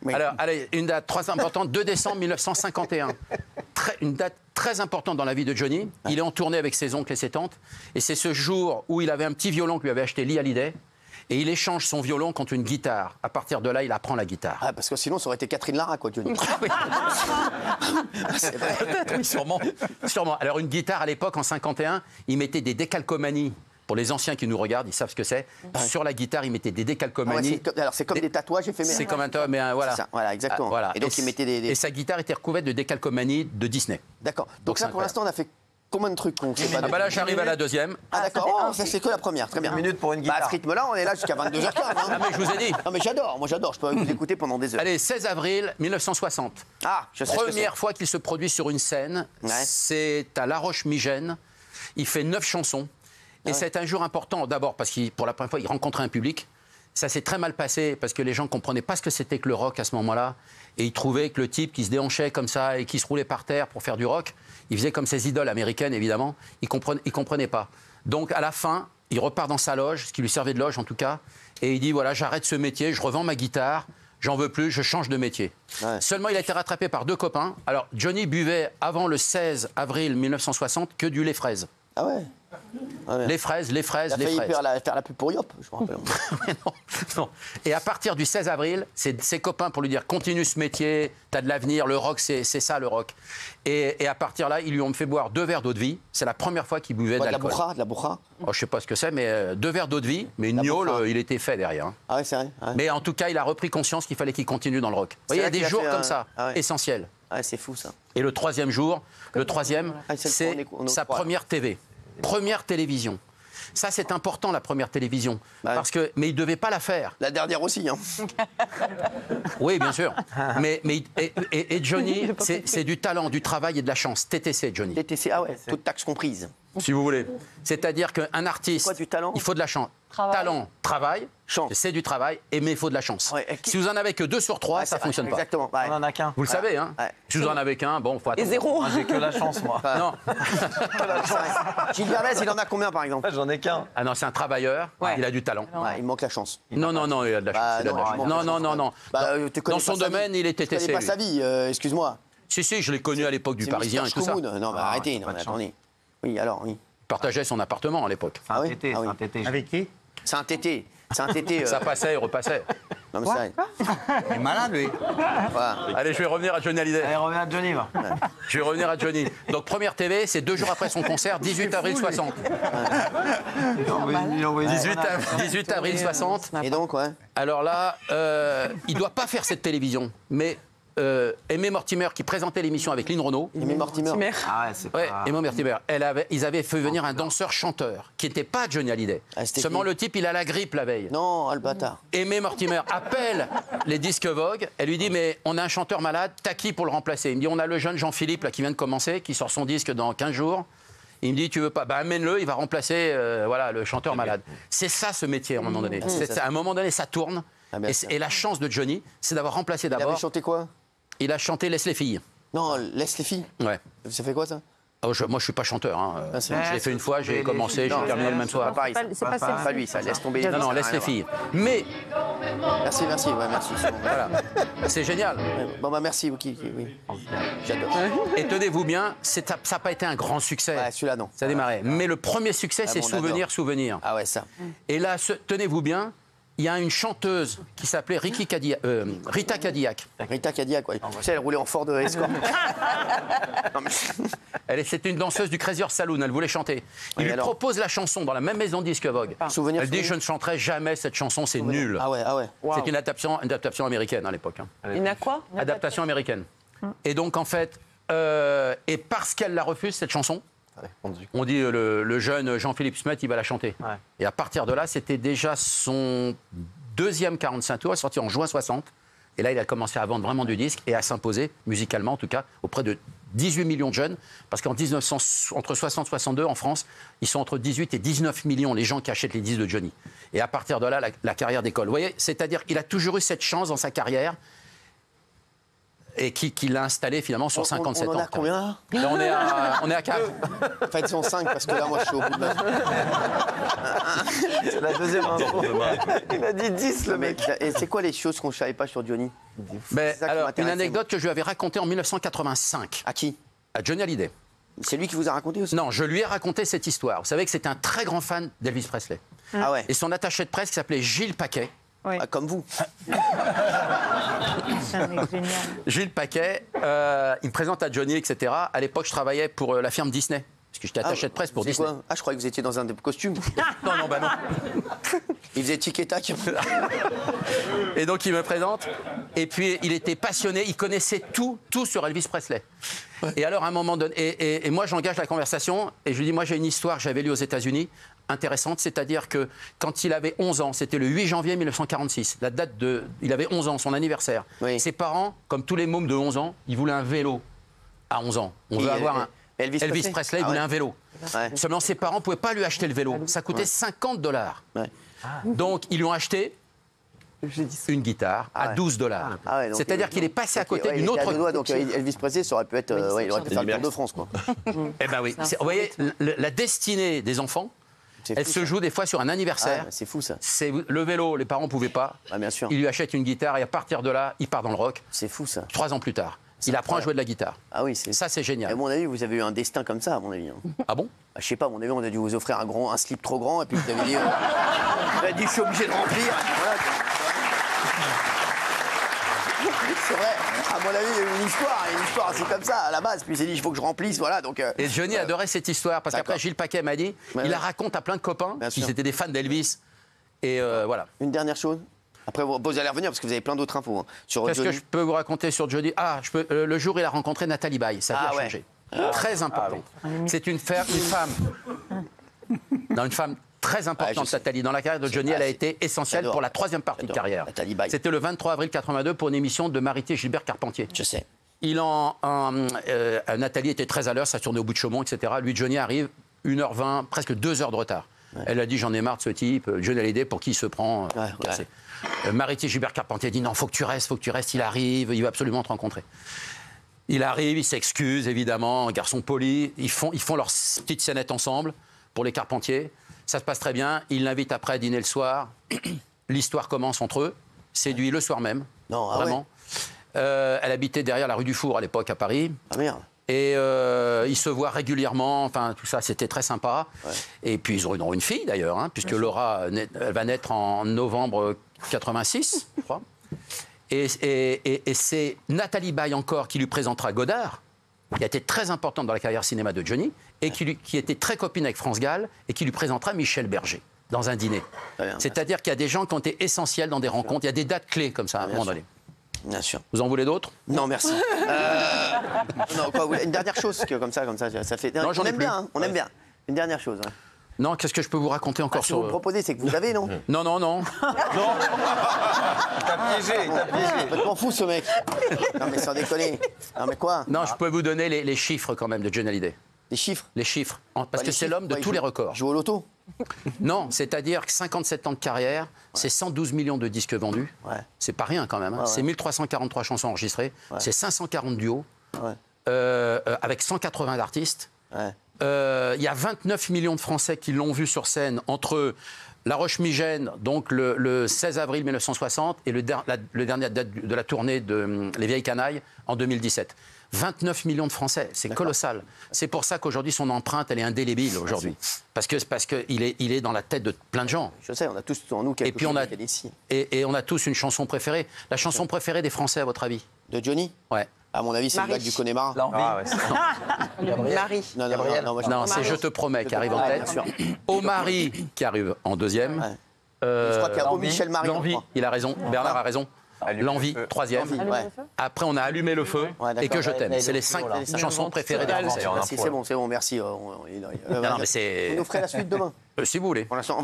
Oui. Alors, allez, une date très importante, 2 décembre 1951. Une date très importante dans la vie de Johnny. Il est en tournée avec ses oncles et ses tantes. Et c'est ce jour où il avait un petit violon que lui avait acheté Lee Hallyday. Et il échange son violon contre une guitare. À partir de là, il apprend la guitare. Ah, parce que sinon, ça aurait été Catherine Lara, quoi, Johnny. C'est vrai. Oui, sûrement. Sûrement. Alors, une guitare, à l'époque, en 51, il mettait des décalcomanies. Pour les anciens qui nous regardent, ils savent ce que c'est. Sur la guitare, ils mettaient des décalcomanies. Alors, c'est comme des tatouages éphémères. C'est comme un tatouage, mais voilà. Ça, voilà, exactement. Voilà. Et donc, il mettait des... Et sa guitare était recouverte de décalcomanies de Disney. D'accord. Donc là, pour l'instant, on a fait combien de trucs qu'on sait pas. Ah bah là, j'arrive à la deuxième. Ah d'accord, oh, ça c'est que la première, très bien. 1 minute pour une guitare. Bah, à ce rythme-là, on est là jusqu'à 22h15. Hein. Ah mais je vous ai dit. Non mais j'adore, moi j'adore, je peux vous écouter pendant des heures. Allez, 16 avril 1960. Ah, je sais ce que c'est. Première fois qu'il se produit sur une scène, c'est à La Roche-Migène. Il fait 9 chansons. Et c'est un jour important, d'abord parce que pour la première fois, il rencontre un public. Ça s'est très mal passé parce que les gens ne comprenaient pas ce que c'était que le rock à ce moment-là. Et ils trouvaient que le type qui se déhanchait comme ça et qui se roulait par terre pour faire du rock, il faisait comme ses idoles américaines, évidemment. Il ne comprenait pas. Donc, à la fin, il repart dans sa loge, ce qui lui servait de loge en tout cas, et il dit, voilà, j'arrête ce métier, je revends ma guitare, j'en veux plus, je change de métier. Ouais. Seulement, il a été rattrapé par 2 copains. Alors, Johnny buvait, avant le 16 avril 1960, que du lait fraise. Ah ouais. Les fraises, les fraises, les fraises. Il a failli faire la pub pour Yop, je me rappelle. non. Et à partir du 16 avril, c'est ses copains pour lui dire continue ce métier, t'as de l'avenir, le rock, c'est ça le rock. Et à partir là, ils lui ont fait boire 2 verres d'eau de vie. C'est la première fois qu'il buvait de l'alcool. De la bourra. Oh, je sais pas ce que c'est, mais 2 verres d'eau de vie, mais une gnôle, il était fait derrière. Hein. Ah ouais, c'est vrai. Ouais. Mais en tout cas, il a repris conscience qu'il fallait qu'il continue dans le rock. Vous voyez, il y a des jours comme ça, essentiels. Ah ouais, c'est fou ça. Et le 3e jour, c'est sa première TV. Première télévision. Ça, c'est important, la première télévision. Parce que, mais il ne devait pas la faire. La dernière aussi. Hein. Oui, bien sûr. Et Johnny, c'est du talent, du travail et de la chance. TTC, Johnny. TTC, ah ouais, toute taxe comprise. Si vous voulez. C'est-à-dire qu'un artiste, quoi, du talent, il faut de la chance. Talent, travail, chance. C'est du travail, mais il faut de la chance. Ouais, si vous en avez que 2 sur 3, ça ne fonctionne pas. Exactement. Ouais. On en a qu'un. Vous le savez, hein. Si vous en avez qu'un, bon, faut attendre. Et 0. Moi, j'ai que la chance, moi. Non. Gilles Verdez, il en a combien, par exemple? J'en ai qu'un. Ah non, c'est un travailleur, il a du talent. Ouais, il manque la chance. Non, il a de la chance. Non. Dans son domaine, il est TTC. Tu connais pas sa vie, excuse-moi. Si, je l'ai connu à l'époque du Parisien et tout ça. Non, arrêtez, attendez. Oui, alors, oui. Il partageait son appartement à l'époque. C'est un tété, c'est un tété. Avec qui? C'est un tété. Ça passait et repassait. Non, mais ça... Il est malin, lui. Voilà. Allez, je vais revenir à Johnny Hallyday. Allez, reviens à Johnny, va. Je vais revenir à Johnny. Donc, première TV, c'est 2 jours après son concert, 18 avril 60. 18 avril 60. Et donc, ouais. Alors là, il ne doit pas faire cette télévision, mais... Aimé Mortimer qui présentait l'émission avec Lynn Renaud. Aimé Mortimer. Ah ouais, c'est pas... Aimé Mortimer. Ils avaient fait venir un danseur-chanteur qui n'était pas Johnny Hallyday. Seulement le type, il a la grippe la veille. Non, le bâtard. Aimé Mortimer appelle les disques Vogue. Elle lui dit mais on a un chanteur malade, t'as qui pour le remplacer? Il me dit on a le jeune Jean-Philippe là qui vient de commencer, qui sort son disque dans 15 jours. Il me dit, tu veux pas? Bah, amène-le, il va remplacer le chanteur malade. C'est ça, ce métier, à un moment donné. À un moment donné, ça tourne. Et la chance de Johnny, c'est d'avoir remplacé d'abord... Il avait chanté quoi? Il a chanté Laisse les filles. Non, Laisse les filles. Ouais. Ça fait quoi, ça? Moi, je ne suis pas chanteur. Hein. Je l'ai fait une fois, j'ai commencé, j'ai terminé le même soir. Pareil, c'est pas lui, ça. Laisse tomber. Non, Laisse les filles. Mais... Merci. Ouais, merci. Voilà. C'est génial. Bon, bah, merci, oui. J'adore. Et tenez-vous bien, ça n'a pas été un grand succès. Ouais, celui-là, non. Ça a démarré. Mais le premier succès, c'est Souvenir. Ah ouais, ça. Et là, tenez-vous bien, il y a une chanteuse qui s'appelait Rita Cadillac. Rita Cadillac, ouais. Tu sais, elle roulait en Ford Escort. C'était une danseuse du Crazy Horse Saloon, elle voulait chanter. Il lui propose la chanson dans la même maison de disque Vogue. Elle dit je ne chanterai jamais cette chanson, c'est nul. Ah ouais. Wow. C'est une adaptation américaine à l'époque. Une à quoi? Adaptation américaine. Et donc en fait, et parce qu'elle la refuse cette chanson, on dit le jeune Jean-Philippe Smet, il va la chanter. Ouais. Et à partir de là, c'était déjà son 2e 45 tours, sorti en juin 60. Et là, il a commencé à vendre vraiment du disque et à s'imposer, musicalement en tout cas, auprès de 18 millions de jeunes. Parce entre 60 et 62, en France, ils sont entre 18 et 19 millions, les gens qui achètent les disques de Johnny. Et à partir de là, la carrière décolle. Vous voyez, c'est-à-dire qu'il a toujours eu cette chance dans sa carrière. et qui l'a installé finalement sur 57 ans. On en a combien Là, on est à 4. Faites-en 5 parce que là, moi, je suis au bout de la... C'est la deuxième info. Il a dit 10, le mec. Et c'est quoi les choses qu'on ne savait pas sur Johnny? Mais, ça qui alors, m'intéresse, une anecdote que je lui avais racontée en 1985 À qui? à Johnny Hallyday. C'est lui qui vous a raconté aussi? Non, je lui ai raconté cette histoire. Vous savez que c'était un très grand fan d'Elvis Presley. Ah ouais. Et son attaché de presse qui s'appelait Gilles Paquet. Oui. Ah, comme vous. C'est un mec génial. Gilles Paquet, il me présente à Johnny, etc. À l'époque, je travaillais pour la firme Disney. Parce que j'étais attaché de presse pour c'est Disney. quoi? Ah, je croyais que vous étiez dans un des costumes. Non, bah non. Il faisait tic et tac. Et donc, il me présente. Et puis, il était passionné. Il connaissait tout sur Elvis Presley. Et alors, à un moment donné... Et moi, j'engage la conversation. Et je lui dis, moi, j'ai une histoire que j'avais lue aux États-Unis, intéressante. C'est-à-dire que quand il avait 11 ans, c'était le 8 janvier 1946, la date de... Il avait 11 ans, son anniversaire. Oui. Ses parents, comme tous les mômes de 11 ans, ils voulaient un vélo à 11 ans. On veut avoir un... Elvis Presley, il voulait un vélo. Ouais. Seulement, ses parents ne pouvaient pas lui acheter le vélo. Ça coûtait $50. Ouais. Donc, ils lui ont acheté une guitare à $12. Ah ouais, donc C'est-à-dire qu'il est passé à côté d'une autre... Donc Elvis Presley, ça aurait pu être... il aurait pu faire le Tour de France, quoi. Eh ben oui. Vous voyez, la destinée des enfants, C'est elle fou, se ça. joue des fois sur un anniversaire. Ah, c'est fou, ça. C'est le vélo, les parents ne pouvaient pas. Ah, bien sûr. Il lui achète une guitare et à partir de là, il part dans le rock. C'est fou, ça. 3 ans plus tard, il apprend à jouer de la guitare. Ah oui, c'est... Ça, c'est À génial. mon avis, vous avez eu un destin comme ça, à mon avis. Hein. Ah bon? Bah, je sais pas, à mon avis, on a dû vous offrir un slip trop grand, et puis vous avez dit... vous avez dit, je suis obligé de remplir. Voilà. C'est vrai, à mon avis, il y a eu une histoire, c'est comme ça, à la base. Puis il s'est dit, il faut que je remplisse, voilà, donc... Et Johnny adorait cette histoire, parce qu'après, D'accord. Gilles Paquet m'a dit, Ouais, il la ouais. raconte à plein de copains Bien qui sûr. étaient des fans d'Elvis. Et voilà. Une dernière chose. Après, vous allez revenir, parce que vous avez plein d'autres infos. Hein, sur Qu'est-ce que Johnny. je peux vous raconter sur Johnny? Ah, le jour où il a rencontré Nathalie Baye, ça Ah a ouais. changé. Très important. C'est une femme très importante, je sais. Nathalie. Dans la carrière de Johnny, elle a été essentielle J'adore. pour la 3e partie de J'adore. carrière. Nathalie Baye. C'était le 23 avril 82 pour une émission de Marité Gilbert Carpentier. Je sais. Nathalie était très à l'heure, ça tournait au bout de Chaumont, etc. Lui, Johnny arrive 1h20, presque 2 heures de retard. Ouais. Elle a dit, j'en ai marre de ce type, Johnny Hallyday, pour qui il se prend. Marité Gilbert Carpentier dit, non, faut que tu restes, il arrive, il veut absolument te rencontrer. Il arrive, il s'excuse, évidemment, un garçon poli, ils font leur petite scénette ensemble, pour les Carpentiers. Ça se passe très bien, il l'invite après à dîner le soir. L'histoire commence entre eux, séduit le soir même, non, vraiment. Elle habitait derrière la rue du Four à l'époque à Paris. Ah merde. Et ils se voient régulièrement, enfin tout ça, c'était très sympa. Ouais. Et puis ils auront une fille d'ailleurs, hein, puisque Laura elle va naître en novembre 86, je crois. Et c'est Nathalie Baye encore qui lui présentera Godard, qui a été très importante dans la carrière cinéma de Johnny, et qui était très copine avec France Gall, et qui lui présentera Michel Berger dans un dîner. C'est-à-dire qu'il y a des gens qui ont été essentiels dans des rencontres, il y a des dates clés comme ça à un moment donné. Bien sûr. Vous en voulez d'autres? Non, merci. Non, quoi, une dernière chose, comme ça, ça fait... Non, on aime bien, hein, on aime bien. Une dernière chose. Hein. Non, qu'est-ce que je peux vous raconter encore sur... Si vous me proposez, c'est que vous avez, non? Non. Non. T'as piégé. Complètement fou, ce mec. Non, mais sans déconner. Non, mais quoi? Non, je peux vous donner les chiffres, quand même, de Johnny Hallyday. Les chiffres? Les chiffres. Parce que c'est l'homme de tous les records. Joue au loto? Non, c'est-à-dire que 57 ans de carrière, c'est 112 millions de disques vendus. Ouais. C'est pas rien, quand même. Hein. C'est 1343 chansons enregistrées. Ouais. C'est 540 duos. Ouais. Avec 180 artistes. Ouais. Y a 29 millions de Français qui l'ont vu sur scène entre La Roche-Migène, donc le 16 avril 1960, et le dernier date de la tournée de Les Vieilles Canailles en 2017. 29 millions de Français, c'est colossal. C'est pour ça qu'aujourd'hui, son empreinte, elle est indélébile aujourd'hui. Parce qu'il est dans la tête de plein de gens. Je sais, on a tous en nous quelque chose ici. Et on a tous une chanson préférée. La chanson préférée des Français, à votre avis? De Johnny? Ouais. À mon avis, c'est le lac du Connemara. Marie. Non, c'est Je te promets qui arrive en tête. Au Marie qui arrive en deuxième. Ouais. Je crois qu'il y a Michel Marie. L'envie, il a raison. Bernard a raison. L'envie, troisième. Après, on a Allumé le feu et Que je t'aime. C'est les 5 chansons préférées des Français. C'est bon, merci. Non, mais c'est... Vous nous ferez la suite demain. Si vous voulez. Pour l'instant, on va